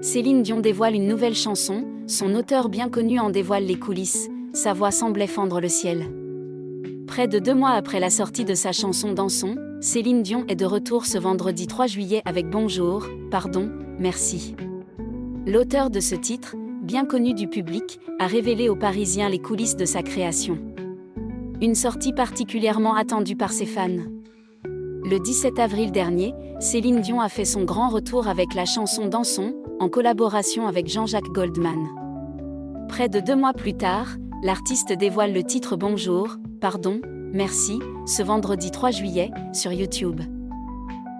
Céline Dion dévoile une nouvelle chanson, son auteur bien connu en dévoile les coulisses, sa voix semblait fendre le ciel. Près de 2 mois après la sortie de sa chanson Dansons, Céline Dion est de retour ce vendredi 3 juillet avec Bonjour, pardon, merci. L'auteur de ce titre, bien connu du public, a révélé aux Parisiens les coulisses de sa création. Une sortie particulièrement attendue par ses fans. Le 17 avril dernier, Céline Dion a fait son grand retour avec la chanson Dansons, en collaboration avec Jean-Jacques Goldman. Près de 2 mois plus tard, l'artiste dévoile le titre Bonjour, pardon, merci, ce vendredi 3 juillet, sur YouTube.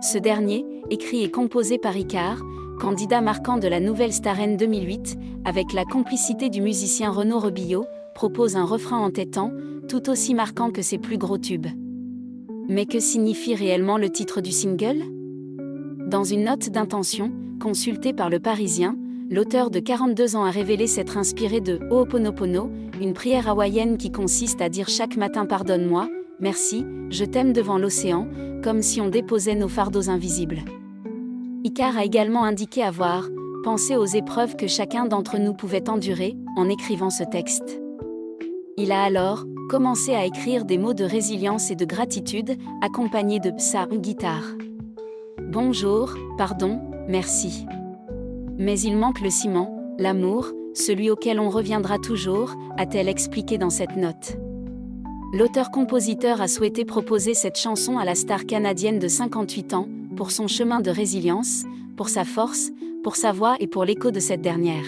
Ce dernier, écrit et composé par Icare, candidat marquant de la Nouvelle Starenne 2008, avec la complicité du musicien Renaud Robillot, propose un refrain entêtant, tout aussi marquant que ses plus gros tubes. Mais que signifie réellement le titre du single ? Dans une note d'intention, consultée par Le Parisien, l'auteur de 42 ans a révélé s'être inspiré de Ho'oponopono, une prière hawaïenne qui consiste à dire chaque matin pardonne-moi, merci, je t'aime devant l'océan, comme si on déposait nos fardeaux invisibles. Icare a également indiqué avoir pensé aux épreuves que chacun d'entre nous pouvait endurer en écrivant ce texte. Il a alors commencé à écrire des mots de résilience et de gratitude, accompagnés de sa guitare. Bonjour, pardon, merci. Mais il manque le ciment, l'amour, celui auquel on reviendra toujours, a-t-elle expliqué dans cette note. L'auteur-compositeur a souhaité proposer cette chanson à la star canadienne de 58 ans, pour son chemin de résilience, pour sa force, pour sa voix et pour l'écho de cette dernière.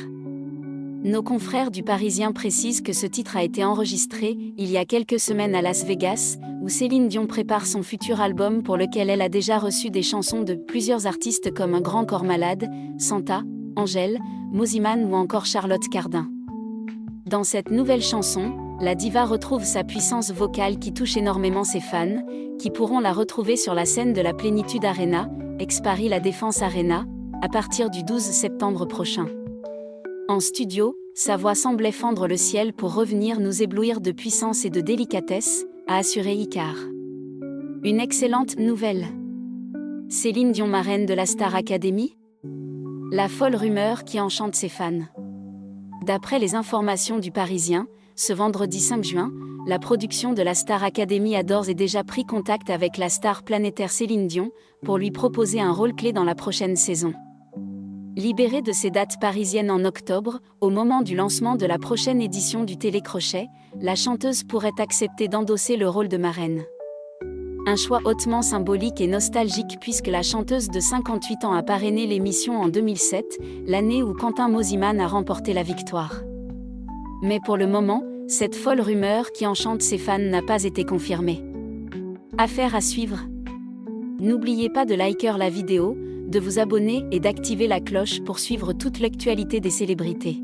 Nos confrères du Parisien précisent que ce titre a été enregistré, il y a quelques semaines à Las Vegas, où Céline Dion prépare son futur album pour lequel elle a déjà reçu des chansons de plusieurs artistes comme Un Grand Corps Malade, Santa, Angèle, Mosimann ou encore Charlotte Cardin. Dans cette nouvelle chanson, la diva retrouve sa puissance vocale qui touche énormément ses fans, qui pourront la retrouver sur la scène de la Plénitude Arena, ex-Paris La Défense Arena, à partir du 12 septembre prochain. En studio, sa voix semblait fendre le ciel pour revenir nous éblouir de puissance et de délicatesse, a assuré Icare. Une excellente nouvelle. Céline Dion marraine de la Star Academy ? La folle rumeur qui enchante ses fans. D'après les informations du Parisien, ce vendredi 5 juin, la production de la Star Academy a d'ores et déjà pris contact avec la star planétaire Céline Dion, pour lui proposer un rôle clé dans la prochaine saison. Libérée de ses dates parisiennes en octobre, au moment du lancement de la prochaine édition du Télécrochet, la chanteuse pourrait accepter d'endosser le rôle de marraine. Un choix hautement symbolique et nostalgique puisque la chanteuse de 58 ans a parrainé l'émission en 2007, l'année où Quentin Mosimann a remporté la victoire. Mais pour le moment, cette folle rumeur qui enchante ses fans n'a pas été confirmée. Affaire à suivre. N'oubliez pas de liker la vidéo, de vous abonner et d'activer la cloche pour suivre toute l'actualité des célébrités.